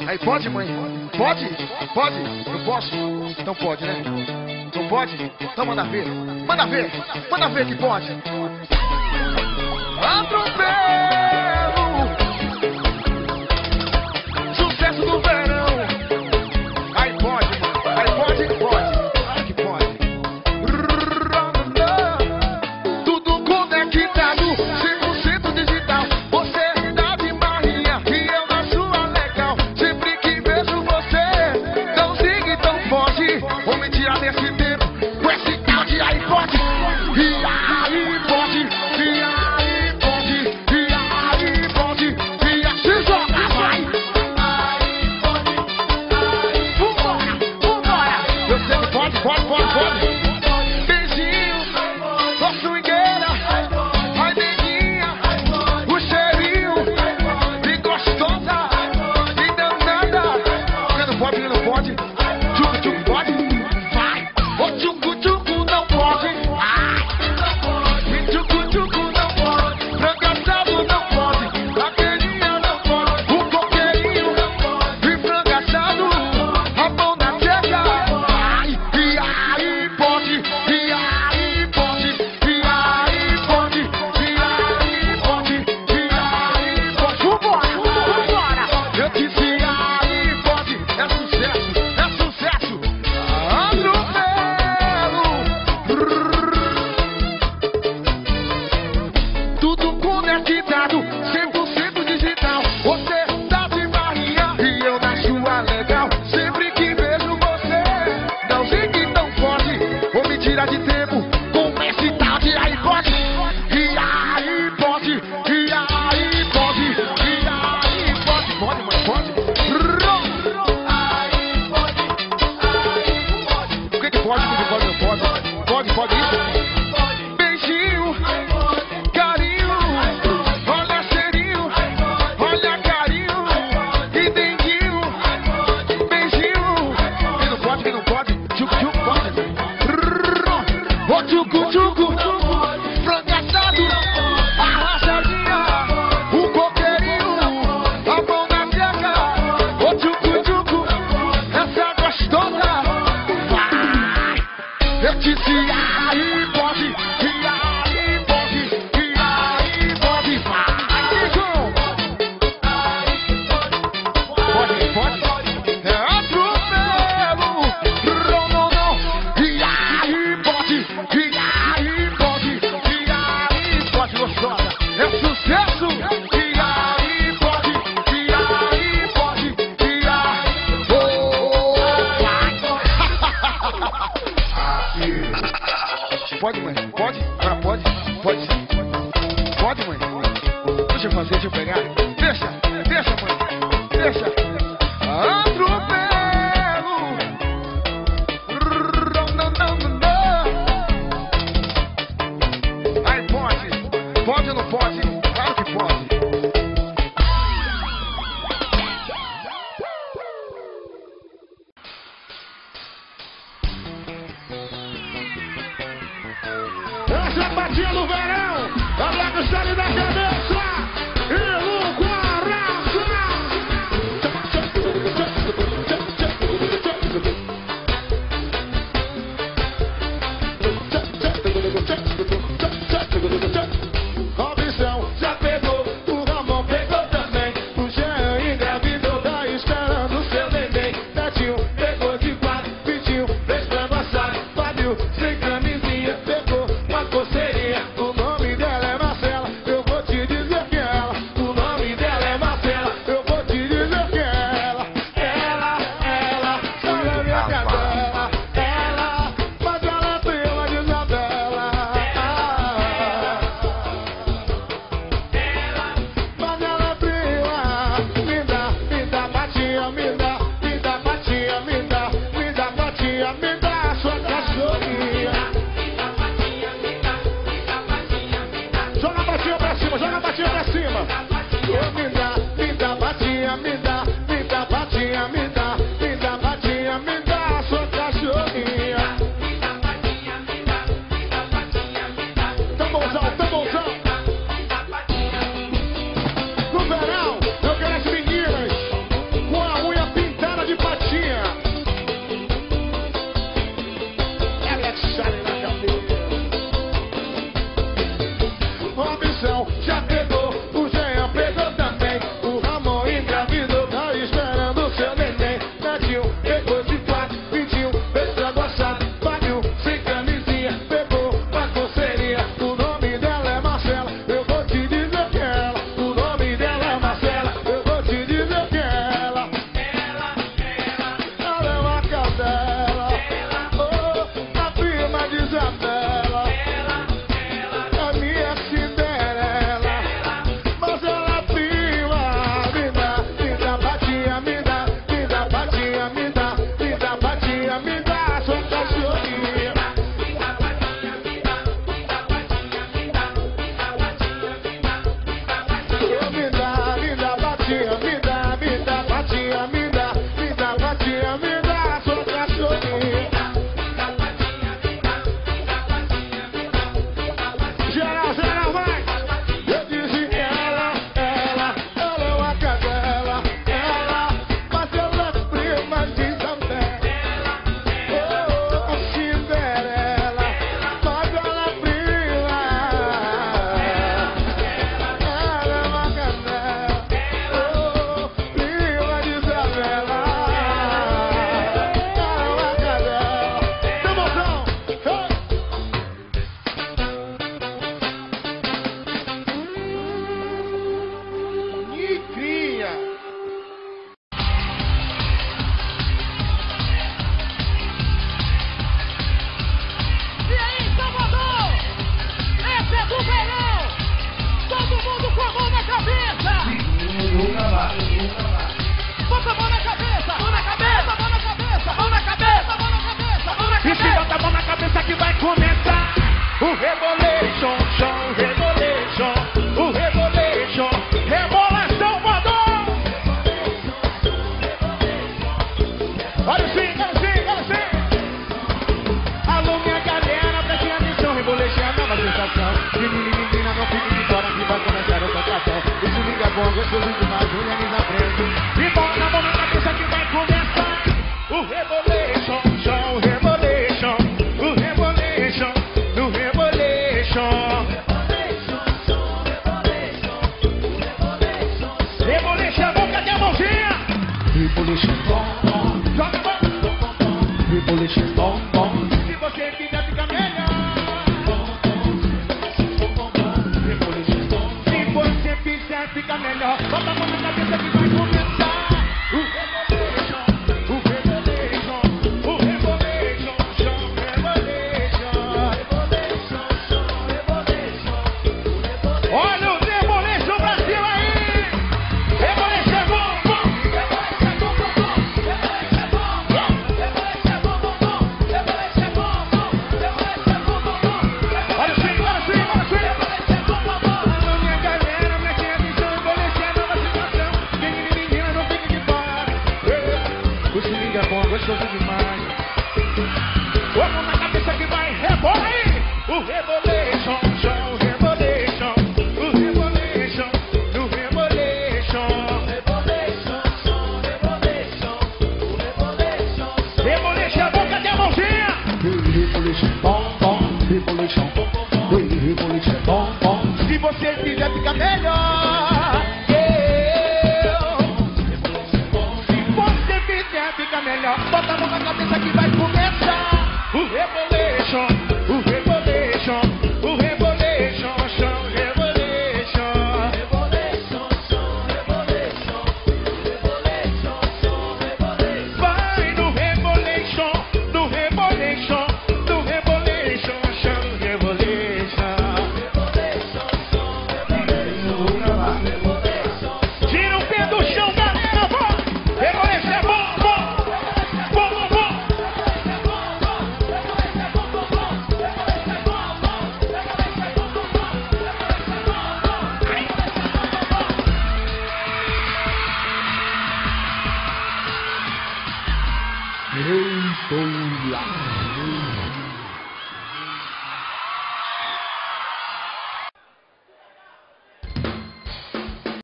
Aí pode, mãe? Pode? Pode? Eu posso? Então pode, né? Não pode? Então manda ver. Manda ver. Manda ver que pode. Atropelo. Sucesso do verão. Aí pode, mãe. Aí pode? Pode. Claro que pode. Tudo conectado. 100% digital. Você dá de marrinha e eu na sua legal. Sempre que vejo você, tão zigue, tão foge. Vou me tirar desse tempo com esse tal de iPod. E aí pode, e aí pode, e aí pode, e assim joga, vai. Vambora, vambora. Eu sei que pode, pode, pode, pode. Beijinho, ó swingueira, ai neguinha, o cheirinho, e gostosa, e danada. Quem não pode, quem não pode, tchucu, tchucu, pode, vai. Ô tchucu, tchucu, não pode, ai. E tchucu, tchucu, não pode, frangaçado não pode, aquelinha não pode, o coqueirinho não pode, e frangaçado, a mão na tecla, ai. E aí pode, e aí pode, e aí pode, e aí pode, e aí pode. Vambora, vambora. Eu disse aí pode, é sucesso, é sucesso. Atropelo. Tudo conectado, 100% digital. Você tá de barrinha e eu na sua legal. Sempre que vejo você, não sei que não pode. Vou me tirar de tempo com esse tal de iPod. E aí pode, e aí pode, e aí pode. Pode, mãe, pode. O que que pode, o que que pode, não pode? Pode, pode isso? Beijinho, carinho, olha cheirinho, olha carinho, e denguinho, beijinho. Quem não pode, quem não pode, tchucu, tchucu, pode. Ô tchucu, tchucu, frangaçado, arrastadinha, o coqueirinho, a mão na seca. Ô tchucu, tchucu, essa gostosa, vai. Eu disse aí pode, e aí pode, e aí pode, vai. Pode, pode. É atropelo. Não, não, não. E aí pode, e aí pode, e aí pode, gostosa. É sucesso. E aí pode, e aí pode, e aí pode, mãe? Pode? Agora pode? Pode sim. Pode, mãe? Deixa eu fazer, deixa eu pegar. Deixa, deixa, mãe. Deixa. Atropelo. Não, não, não, não. Aí pode. Pode ou não pode? Claro que pode. Essa é a batida do verão. Rebolation bom, bom. Joga bom. Rebolation bom, bom. Se você quiser ficar melhor. Rebolation bom. Se você quiser ficar melhor, bota a mão na cabeça que vai começar. O Rebolation, o Rebolation, o Rebolation, show, Rebolation. Olha o Rebolation Brasil aí! Rebolation bom, bom! Olha o swing, olha o swing, olha o swing! Alô, minha galera, preste atenção, Rebolation é nova situação. Quem menina não fica de fora. O swing é bom, gostoso demais. Vamos na cabeça que vai, rebola aí! O Rebolation, show, Rebolation. O Rebolation, o Rebolation. Rebolation é bom, cadê a mãozinha? Rebolation bom, bom. Rebolation bom, bom. Rebolation bom, bom. Se você quiser ficar melhor. Se você quiser ficar melhor, bota a mão na cabeça que vai começar. O Rebolation, o Rebolation, o Rebolation, show, Rebolation. Vai no Rebolation, no Rebolation, no Rebolation, show, Rebolation. Tira o pé do chão, galera, vó! Rebolation é bom, bom! Bom, bom, bom! Rebolation.